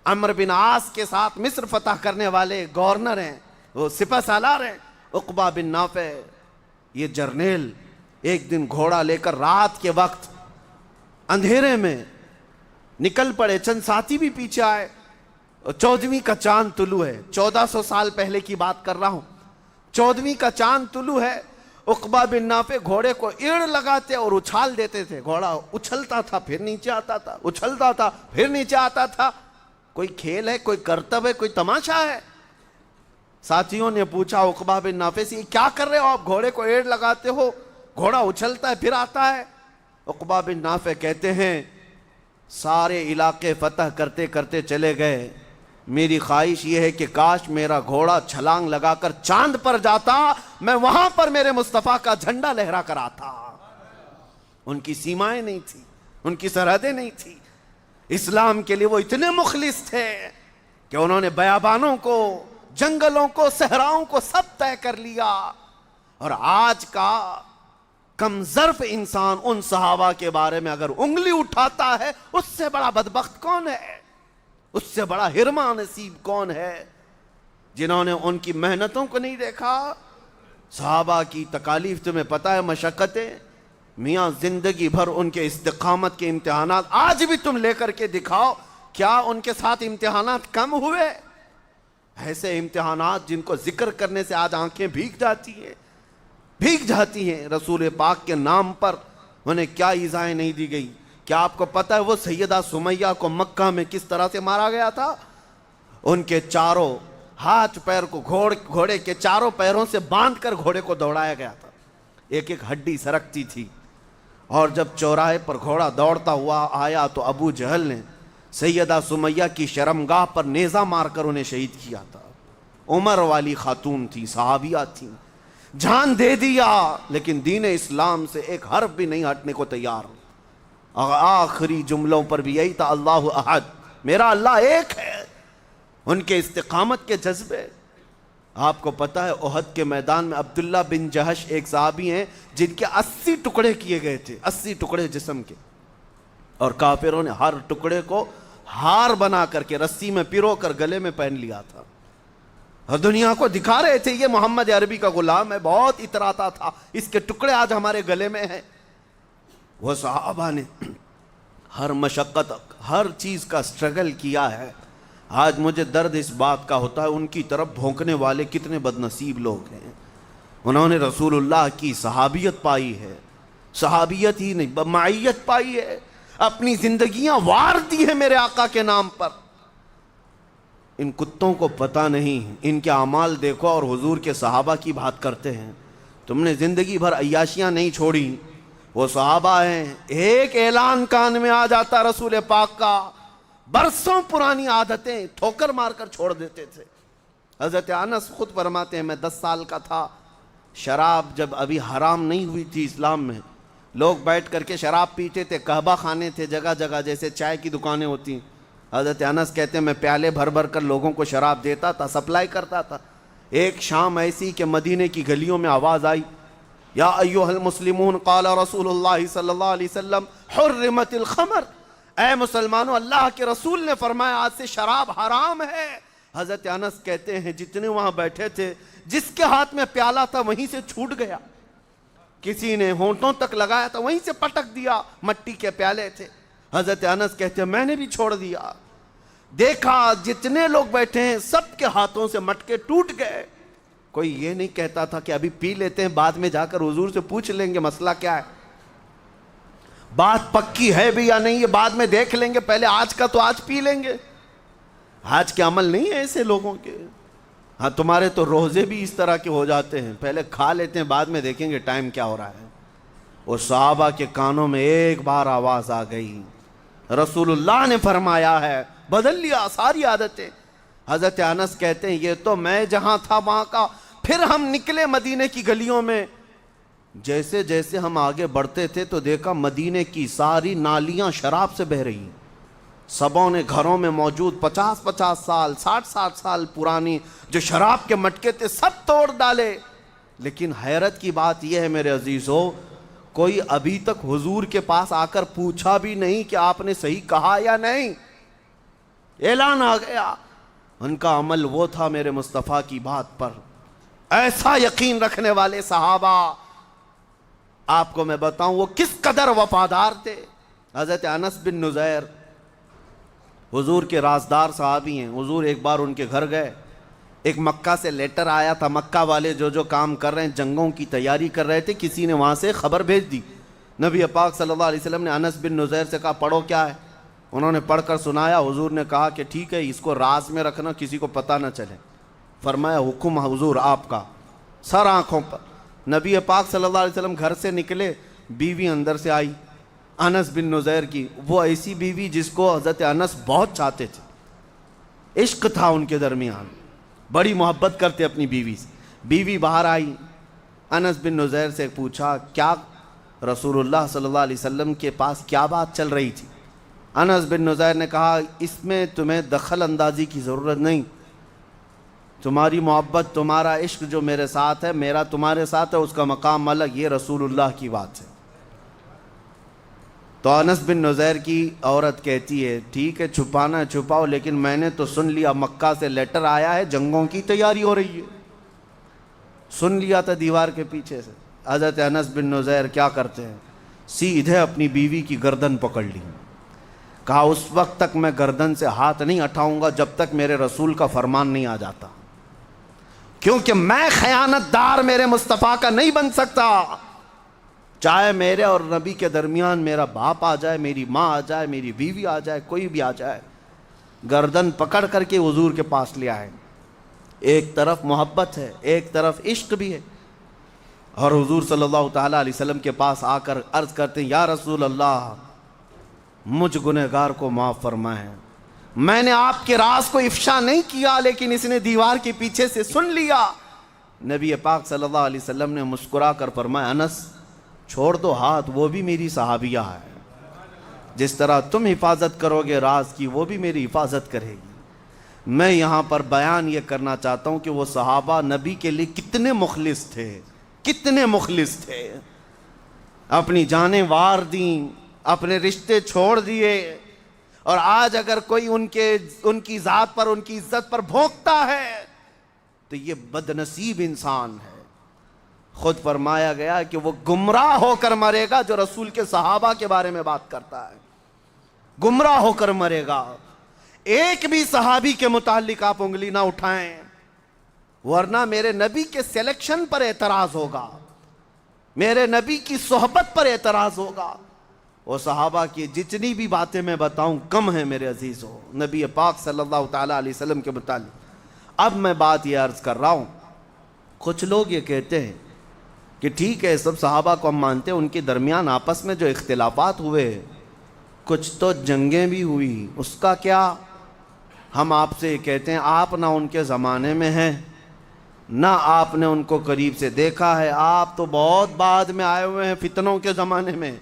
عمرو بن عاص کے ساتھ مصر فتح کرنے والے گورنر ہیں، وہ سپہ سالار ہیں، عقبہ بن نافع یہ جرنیل ایک دن گھوڑا لے کر رات کے وقت اندھیرے میں نکل پڑے، چند ساتھی بھی پیچھے آئے، 14ویں کا چاند طلوع ہے، 1400 سال پہلے کی بات کر رہا ہوں، 14ویں کا چاند طلوع ہے، عقبہ بن نافع گھوڑے کو ایڑ لگاتے اور اچھال دیتے تھے، گھوڑا اچھلتا تھا پھر نیچے آتا تھا، اچھلتا تھا پھر نیچے آتا تھا۔ کوئی کھیل ہے، کوئی کرتب ہے، کوئی تماشا ہے؟ ساتھیوں نے پوچھا عقبہ بن نافع سے، کیا کر رہے ہو آپ؟ گھوڑے کو ایڑ لگاتے ہو، گھوڑا اچھلتا ہے پھر آتا ہے۔ عقبہ بن نافع کہتے ہیں سارے علاقے فتح کرتے کرتے چلے گئے، میری خواہش یہ ہے کہ کاش میرا گھوڑا چھلانگ لگا کر چاند پر جاتا، میں وہاں پر میرے مصطفیٰ کا جھنڈا لہرا کر آتا۔ ان کی سیمائیں نہیں تھی، ان کی سرحدیں نہیں تھی، اسلام کے لیے وہ اتنے مخلص تھے کہ انہوں نے بیابانوں کو، جنگلوں کو، صحراؤں کو سب طے کر لیا۔ اور آج کا کم ظرف انسان ان صحابہ کے بارے میں اگر انگلی اٹھاتا ہے، اس سے بڑا بدبخت کون ہے، اس سے بڑا ہرما نصیب کون ہے، جنہوں نے ان کی محنتوں کو نہیں دیکھا۔ صحابہ کی تکالیف تمہیں پتہ ہے، مشقتیں، میاں زندگی بھر ان کے استقامت کے امتحانات آج بھی تم لے کر کے دکھاؤ، کیا ان کے ساتھ امتحانات کم ہوئے؟ ایسے امتحانات جن کو ذکر کرنے سے آج آنکھیں بھیگ جاتی ہیں، رسول پاک کے نام پر انہیں کیا ایذائیں نہیں دی گئی۔ کیا آپ کو پتہ ہے وہ سیدہ سمیہ کو مکہ میں کس طرح سے مارا گیا تھا؟ ان کے چاروں ہاتھ پیر کو گھوڑے کے چاروں پیروں سے باندھ کر گھوڑے کو دوڑایا گیا تھا، ایک ایک ہڈی سرکتی تھی، اور جب چوراہے پر گھوڑا دوڑتا ہوا آیا تو ابو جہل نے سیدہ سمیہ کی شرمگاہ پر نیزہ مار کر انہیں شہید کیا تھا۔ عمر والی خاتون تھی، صحابیہ تھی، جان دے دیا، لیکن دین اسلام سے ایک حرف بھی نہیں ہٹنے کو تیار۔ آخری جملوں پر بھی یہی تھا، اللہ احد، میرا اللہ ایک ہے۔ ان کے استقامت کے جذبے، آپ کو پتہ ہے احد کے میدان میں عبداللہ بن جہش ایک صحابی ہیں جن کے 80 ٹکڑے کیے گئے تھے، 80 ٹکڑے جسم کے، اور کافروں نے ہر ٹکڑے کو ہار بنا کر کے رسی میں پیرو کر گلے میں پہن لیا تھا، اور دنیا کو دکھا رہے تھے یہ محمد عربی کا غلام ہے، بہت اتراتا تھا، اس کے ٹکڑے آج ہمارے گلے میں ہیں۔ وہ صحابہ نے ہر مشقت، ہر چیز کا سٹرگل کیا ہے۔ آج مجھے درد اس بات کا ہوتا ہے ان کی طرف بھونکنے والے کتنے بد نصیب لوگ ہیں۔ انہوں نے رسول اللہ کی صحابیت پائی ہے، صحابیت ہی نہیں معیت پائی ہے، اپنی زندگیاں وار دی ہیں میرے آقا کے نام پر۔ ان کتوں کو پتہ نہیں، ان کے اعمال دیکھو اور حضور کے صحابہ کی بات کرتے ہیں۔ تم نے زندگی بھر عیاشیاں نہیں چھوڑی، وہ صحابہ ہیں، ایک اعلان کان میں آ جاتا رسول پاک کا، برسوں پرانی عادتیں ٹھوکر مار کر چھوڑ دیتے تھے۔ حضرت انس خود فرماتے ہیں میں 10 سال کا تھا، شراب جب ابھی حرام نہیں ہوئی تھی اسلام میں، لوگ بیٹھ کر کے شراب پیتے تھے، قہبہ خانے تھے جگہ جگہ جیسے چائے کی دکانیں ہوتی ہیں۔ حضرت انس کہتے ہیں میں پیالے بھر بھر کر لوگوں کو شراب دیتا تھا، سپلائی کرتا تھا۔ ایک شام ایسی کہ مدینے کی گلیوں میں آواز آئی، یا ایھا المسلمون قال رسول اللہ صلی اللہ علیہ وسلم حرمت الخمر، اے مسلمانوں اللہ کے رسول نے فرمایا آج سے شراب حرام ہے۔ حضرت انس کہتے ہیں جتنے وہاں بیٹھے تھے جس کے ہاتھ میں پیالہ تھا وہیں سے چھوٹ گیا، کسی نے ہونٹوں تک لگایا تھا وہیں سے پٹک دیا، مٹی کے پیالے تھے۔ حضرت انس کہتے ہیں میں نے بھی چھوڑ دیا، دیکھا جتنے لوگ بیٹھے ہیں سب کے ہاتھوں سے مٹکے ٹوٹ گئے۔ کوئی یہ نہیں کہتا تھا کہ ابھی پی لیتے ہیں بعد میں جا کر حضور سے پوچھ لیں گے مسئلہ کیا ہے، بات پکی ہے بھی یا نہیں یہ بعد میں دیکھ لیں گے، پہلے آج کا تو آج پی لیں گے۔ آج کے عمل نہیں ہے ایسے لوگوں کے۔ ہاں تمہارے تو روزے بھی اس طرح کے ہو جاتے ہیں، پہلے کھا لیتے ہیں بعد میں دیکھیں گے ٹائم کیا ہو رہا ہے۔ وہ صحابہ کے کانوں میں ایک بار آواز آ گئی، رسول اللہ نے فرمایا ہے، بدل لیا ساری عادتیں۔ حضرت انس کہتے ہیں یہ تو میں جہاں تھا وہاں کا، پھر ہم نکلے مدینے کی گلیوں میں، جیسے جیسے ہم آگے بڑھتے تھے تو دیکھا مدینے کی ساری نالیاں شراب سے بہہ رہی ہیں۔ سبوں نے گھروں میں موجود 50-50 سال 60-60 سال پرانی جو شراب کے مٹکے تھے سب توڑ ڈالے۔ لیکن حیرت کی بات یہ ہے میرے عزیزو، کوئی ابھی تک حضور کے پاس آ کر پوچھا بھی نہیں کہ آپ نے صحیح کہا یا نہیں، اعلان آ گیا۔ ان کا عمل وہ تھا میرے مصطفیٰ کی بات پر، ایسا یقین رکھنے والے صحابہ آپ کو میں بتاؤں وہ کس قدر وفادار تھے۔ حضرت انس بن نزیر حضور کے رازدار صحابی ہیں، حضور ایک بار ان کے گھر گئے، ایک مکہ سے لیٹر آیا تھا، مکہ والے جو کام کر رہے ہیں جنگوں کی تیاری کر رہے تھے، کسی نے وہاں سے خبر بھیج دی۔ نبی پاک صلی اللہ علیہ وسلم نے انس بن نزیر سے کہا پڑھو کیا ہے، انہوں نے پڑھ کر سنایا، حضور نے کہا کہ ٹھیک ہے اس کو راز میں رکھنا کسی کو پتہ نہ چلے۔ فرمایا حکم حضور آپ کا، سر آنکھوں پر۔ نبی پاک صلی اللہ علیہ وسلم گھر سے نکلے، بیوی اندر سے آئی انس بن نزیر کی، وہ ایسی بیوی جس کو حضرت انس بہت چاہتے تھے، عشق تھا ان کے درمیان، بڑی محبت کرتے اپنی بیوی سے۔ بیوی باہر آئی، انس بن نزیر سے پوچھا کیا رسول اللہ صلی اللہ علیہ وسلم کے پاس کیا بات چل رہی تھی؟ انس بن نزیر نے کہا اس میں تمہیں دخل اندازی کی ضرورت نہیں، تمہاری محبت تمہارا عشق جو میرے ساتھ ہے میرا تمہارے ساتھ ہے، اس کا مقام الگ، یہ رسول اللہ کی بات ہے۔ تو انس بن نزیر کی عورت کہتی ہے ٹھیک ہے چھپانا ہے چھپاؤ، لیکن میں نے تو سن لیا مکہ سے لیٹر آیا ہے، جنگوں کی تیاری ہو رہی ہے، سن لیا تھا دیوار کے پیچھے سے۔ حضرت انس بن نزیر کیا کرتے ہیں، سیدھے اپنی بیوی کی گردن پکڑ لی، کہا اس وقت تک میں گردن سے ہاتھ نہیں اٹھاؤں گا جب تک میرے رسول کا فرمان نہیں آ جاتا، کیونکہ میں خیانت دار میرے مصطفیٰ کا نہیں بن سکتا، چاہے میرے اور نبی کے درمیان میرا باپ آ جائے، میری ماں آ جائے، میری بیوی آ جائے، کوئی بھی آ جائے، گردن پکڑ کر کے حضور کے پاس لے آئے۔ ایک طرف محبت ہے، ایک طرف عشق بھی ہے، اور حضور صلی اللہ تعالیٰ علیہ وسلم کے پاس آ کر عرض کرتے ہیں یا رسول اللہ مجھ گنہگار کو معاف فرمائیں، میں نے آپ کے راز کو افشا نہیں کیا لیکن اس نے دیوار کے پیچھے سے سن لیا۔ نبی پاک صلی اللہ علیہ وسلم نے مسکرا کر فرمایا انس چھوڑ دو ہاتھ، وہ بھی میری صحابیہ ہے، جس طرح تم حفاظت کرو گے راز کی وہ بھی میری حفاظت کرے گی۔ میں یہاں پر بیان یہ کرنا چاہتا ہوں کہ وہ صحابہ نبی کے لیے کتنے مخلص تھے، کتنے مخلص تھے، اپنی جانیں وار دیں، اپنے رشتے چھوڑ دیے، اور آج اگر کوئی ان کی ذات پر ان کی عزت پر بھونکتا ہے تو یہ بدنصیب انسان ہے۔ خود فرمایا گیا کہ وہ گمراہ ہو کر مرے گا جو رسول کے صحابہ کے بارے میں بات کرتا ہے، گمراہ ہو کر مرے گا۔ ایک بھی صحابی کے متعلق آپ انگلی نہ اٹھائیں، ورنہ میرے نبی کے سلیکشن پر اعتراض ہوگا، میرے نبی کی صحبت پر اعتراض ہوگا۔ وہ صحابہ کی جتنی بھی باتیں میں بتاؤں کم ہیں میرے عزیزو نبی پاک صلی اللہ تعالیٰ علیہ وسلم کے متعلق۔ اب میں بات یہ عرض کر رہا ہوں، کچھ لوگ یہ کہتے ہیں کہ ٹھیک ہے سب صحابہ کو ہم مانتے ہیں، ان کے درمیان آپس میں جو اختلافات ہوئے کچھ تو جنگیں بھی ہوئی، اس کا کیا؟ ہم آپ سے یہ کہتے ہیں آپ نہ ان کے زمانے میں ہیں نہ آپ نے ان کو قریب سے دیکھا ہے، آپ تو بہت بعد میں آئے ہوئے ہیں فتنوں کے زمانے میں،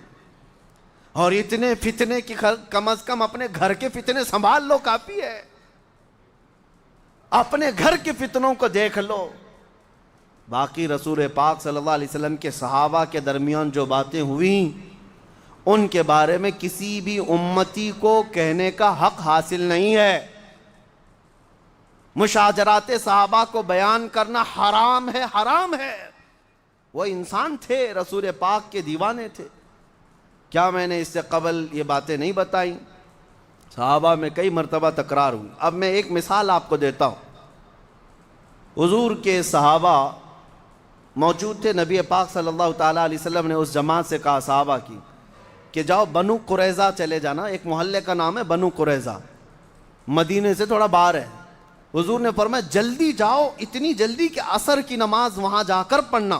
اور اتنے فتنے کی کم از کم اپنے گھر کے فتنے سنبھال لو کافی ہے، اپنے گھر کے فتنوں کو دیکھ لو۔ باقی رسول پاک صلی اللہ علیہ وسلم کے صحابہ کے درمیان جو باتیں ہوئیں ان کے بارے میں کسی بھی امتی کو کہنے کا حق حاصل نہیں ہے۔ مشاجرات صحابہ کو بیان کرنا حرام ہے، حرام ہے۔ وہ انسان تھے، رسول پاک کے دیوانے تھے۔ کیا میں نے اس سے قبل یہ باتیں نہیں بتائیں؟ صحابہ میں کئی مرتبہ تکرار ہوئی۔ اب میں ایک مثال آپ کو دیتا ہوں۔ حضور کے صحابہ موجود تھے، نبی پاک صلی اللہ تعالیٰ علیہ وسلم نے اس جماعت سے کہا صحابہ کی کہ جاؤ بنو قریظہ چلے جانا، ایک محلے کا نام ہے بنو قریظہ، مدینے سے تھوڑا باہر ہے۔ حضور نے فرمایا جلدی جاؤ، اتنی جلدی کہ عصر کی نماز وہاں جا کر پڑھنا۔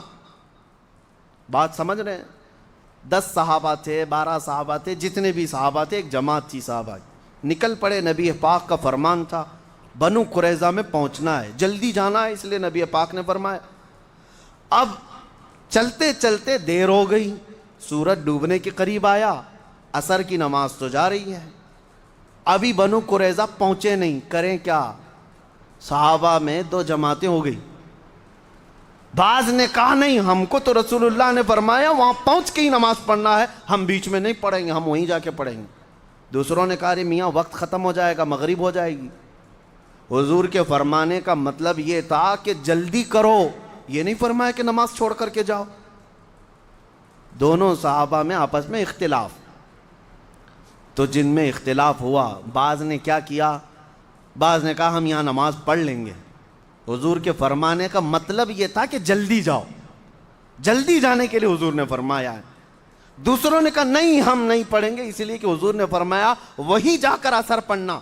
بات سمجھ رہے ہیں؟ 10 صحابہ تھے، 12 صحابہ تھے، جتنے بھی صحابہ تھے، ایک جماعت تھی صحابہ کی۔ نکل پڑے، نبی پاک کا فرمان تھا بنو قریظہ میں پہنچنا ہے، جلدی جانا ہے، اس لیے نبی پاک نے فرمایا۔ اب چلتے چلتے دیر ہو گئی، سورج ڈوبنے کے قریب آیا، عصر کی نماز تو جا رہی ہے، ابھی بنو قریظہ پہنچے نہیں، کریں کیا؟ صحابہ میں 2 جماعتیں ہو گئی۔ بعض نے کہا نہیں، ہم کو تو رسول اللہ نے فرمایا وہاں پہنچ کے ہی نماز پڑھنا ہے، ہم بیچ میں نہیں پڑھیں گے، ہم وہیں جا کے پڑھیں گے۔ دوسروں نے کہا ارے میاں وقت ختم ہو جائے گا، مغرب ہو جائے گی۔ حضور کے فرمانے کا مطلب یہ تھا کہ جلدی کرو، یہ نہیں فرمایا کہ نماز چھوڑ کر کے جاؤ۔ دونوں صحابہ میں آپس میں اختلاف، تو جن میں اختلاف ہوا، بعض نے کیا کیا، بعض نے کہا ہم یہاں نماز پڑھ لیں گے۔ حضور کے فرمانے کا مطلب یہ تھا کہ جلدی جاؤ، جلدی جانے کے لیے حضور نے فرمایا ہے۔ دوسروں نے کہا نہیں ہم نہیں پڑھیں گے، اس لیے کہ حضور نے فرمایا وہیں جا کر عصر پڑھنا۔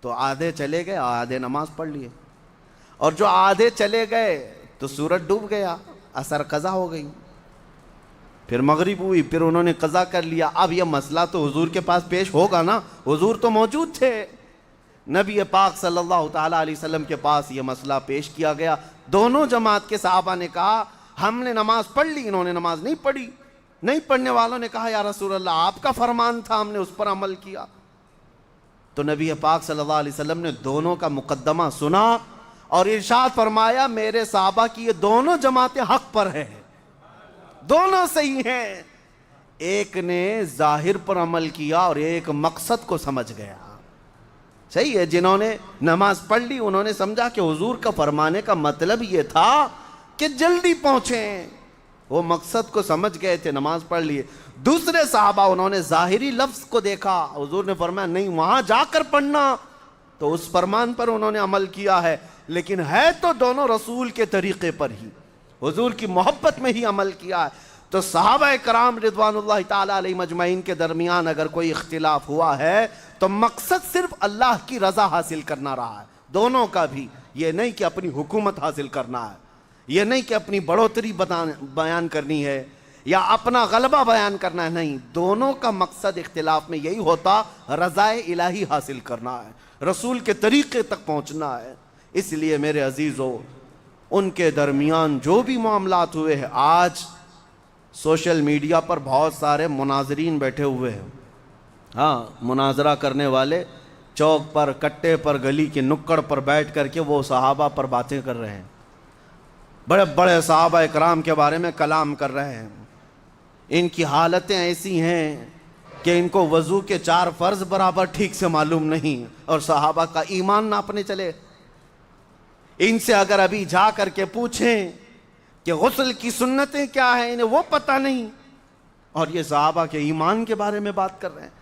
تو آدھے چلے گئے، آدھے نماز پڑھ لیے، اور جو آدھے چلے گئے تو سورج ڈوب گیا، عصر قضا ہو گئی، پھر مغرب ہوئی، پھر انہوں نے قضا کر لیا۔ اب یہ مسئلہ تو حضور کے پاس پیش ہوگا نا، حضور تو موجود تھے۔ نبی پاک صلی اللہ تعالیٰ علیہ وسلم کے پاس یہ مسئلہ پیش کیا گیا۔ دونوں جماعت کے صحابہ نے کہا ہم نے نماز پڑھ لی، انہوں نے نماز نہیں پڑھی۔ نہیں پڑھنے والوں نے کہا یا رسول اللہ آپ کا فرمان تھا، ہم نے اس پر عمل کیا۔ تو نبی پاک صلی اللہ علیہ وسلم نے دونوں کا مقدمہ سنا اور ارشاد فرمایا میرے صحابہ کی یہ دونوں جماعتیں حق پر ہیں، دونوں صحیح ہیں۔ ایک نے ظاہر پر عمل کیا اور ایک مقصد کو سمجھ گیا۔ صحیح ہے، جنہوں نے نماز پڑھ لی انہوں نے سمجھا کہ حضور کا فرمانے کا مطلب یہ تھا کہ جلدی پہنچیں، وہ مقصد کو سمجھ گئے تھے، نماز پڑھ لیے۔ دوسرے صحابہ انہوں نے ظاہری لفظ کو دیکھا، حضور نے فرمایا نہیں وہاں جا کر پڑھنا، تو اس فرمان پر انہوں نے عمل کیا ہے، لیکن ہے تو دونوں رسول کے طریقے پر ہی، حضور کی محبت میں ہی عمل کیا ہے۔ تو صحابہ کرام رضوان اللہ تعالیٰ علیہ مجمعین کے درمیان اگر کوئی اختلاف ہوا ہے تو مقصد صرف اللہ کی رضا حاصل کرنا رہا ہے، دونوں کا بھی۔ یہ نہیں کہ اپنی حکومت حاصل کرنا ہے، یہ نہیں کہ اپنی بڑھوتری بیان کرنی ہے یا اپنا غلبہ بیان کرنا ہے، نہیں، دونوں کا مقصد اختلاف میں یہی ہوتا رضا الہی حاصل کرنا ہے، رسول کے طریقے تک پہنچنا ہے۔ اس لیے میرے عزیزو، ان کے درمیان جو بھی معاملات ہوئے ہیں، آج سوشل میڈیا پر بہت سارے مناظرین بیٹھے ہوئے ہیں، ہاں مناظرہ کرنے والے چوک پر، کٹے پر، گلی کے نکڑ پر بیٹھ کر کے وہ صحابہ پر باتیں کر رہے ہیں، بڑے بڑے صحابہ اکرام کے بارے میں کلام کر رہے ہیں۔ ان کی حالتیں ایسی ہیں کہ ان کو وضو کے 4 فرض برابر ٹھیک سے معلوم نہیں، اور صحابہ کا ایمان ناپنے چلے۔ ان سے اگر ابھی جا کر کے پوچھیں کہ غسل کی سنتیں کیا ہیں، انہیں وہ پتہ نہیں، اور یہ صحابہ کے ایمان کے بارے میں بات کر رہے ہیں۔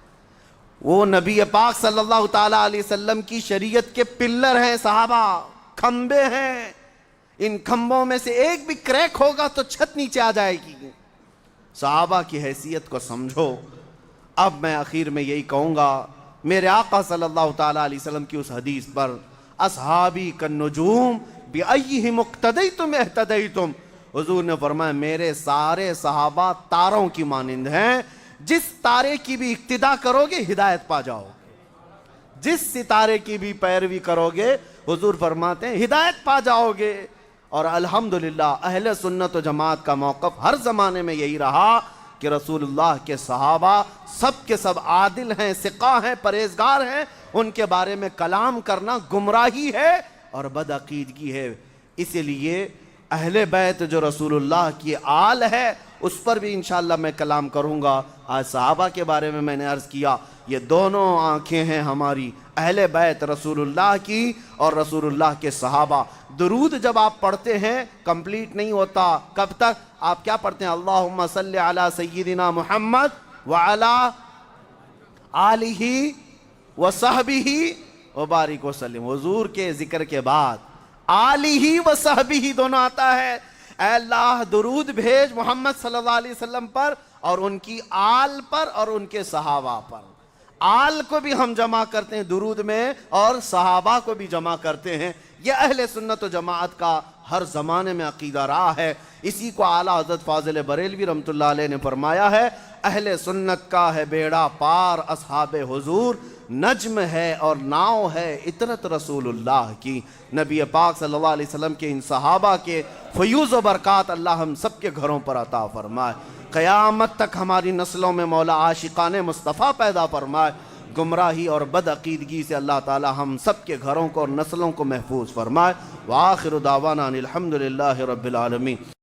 وہ نبی پاک صلی اللہ تعالیٰ علیہ وسلم کی شریعت کے پلر ہیں، صحابہ کھمبے ہیں، ان کھمبوں میں سے ایک بھی کریک ہوگا تو چھت نیچے آ جائے گی۔ صحابہ کی حیثیت کو سمجھو۔ اب میں آخر میں یہی کہوں گا، میرے آقا صلی اللہ تعالیٰ علیہ وسلم کی اس حدیث پر اصحابی کالنجوم بأیہم اقتدیتم اہتدیتم، حضور نے فرمایا میرے سارے صحابہ تاروں کی مانند ہیں، جس تارے کی بھی اقتدا کرو گے ہدایت پا جاؤ گے، جس ستارے کی بھی پیروی کرو گے حضور فرماتے ہیں ہدایت پا جاؤ گے۔ اور الحمدللہ اہل سنت و جماعت کا موقف ہر زمانے میں یہی رہا کہ رسول اللہ کے صحابہ سب کے سب عادل ہیں، ثقہ ہیں، پرہیزگار ہیں، ان کے بارے میں کلام کرنا گمراہی ہے اور بدعقیدگی ہے۔ اسی لیے اہل بیت جو رسول اللہ کی آل ہے اس پر بھی انشاءاللہ میں کلام کروں گا۔ آج صحابہ کے بارے میں نے عرض کیا، یہ دونوں آنکھیں ہیں ہماری، اہل بیت رسول اللہ کی اور رسول اللہ کے صحابہ۔ درود جب آپ پڑھتے ہیں کمپلیٹ نہیں ہوتا، کب تک؟ آپ کیا پڑھتے ہیں؟ اللہم صلی علی سیدنا محمد وعلی آلہ وصحبہ وبارک وسلم۔ حضور کے ذکر کے بعد آلہ وصحبہ دونوں آتا ہے۔ اے اللہ درود بھیج محمد صلی اللہ علیہ وسلم پر اور ان کی آل پر اور ان کے صحابہ پر۔ آل کو بھی ہم جمع کرتے ہیں درود میں اور صحابہ کو بھی جمع کرتے ہیں۔ یہ اہل سنت و جماعت کا ہر زمانے میں عقیدہ رہا ہے۔ اسی کو اعلیٰ حضرت فاضل بریلوی رحمۃ اللہ علیہ نے فرمایا ہے، اہل سنت کا ہے بیڑا پار اصحاب حضور، نجم ہے اور ناؤ ہے اطرت رسول اللہ کی۔ نبی پاک صلی اللہ علیہ وسلم کے ان صحابہ کے فیوز و برکات اللہ ہم سب کے گھروں پر عطا فرمائے۔ قیامت تک ہماری نسلوں میں مولا عاشقان مصطفیٰ پیدا فرمائے۔ گمراہی اور بدعقیدگی سے اللہ تعالی ہم سب کے گھروں کو اور نسلوں کو محفوظ فرمائے۔ وآخر دعوانا ان الحمدللہ رب العالمین۔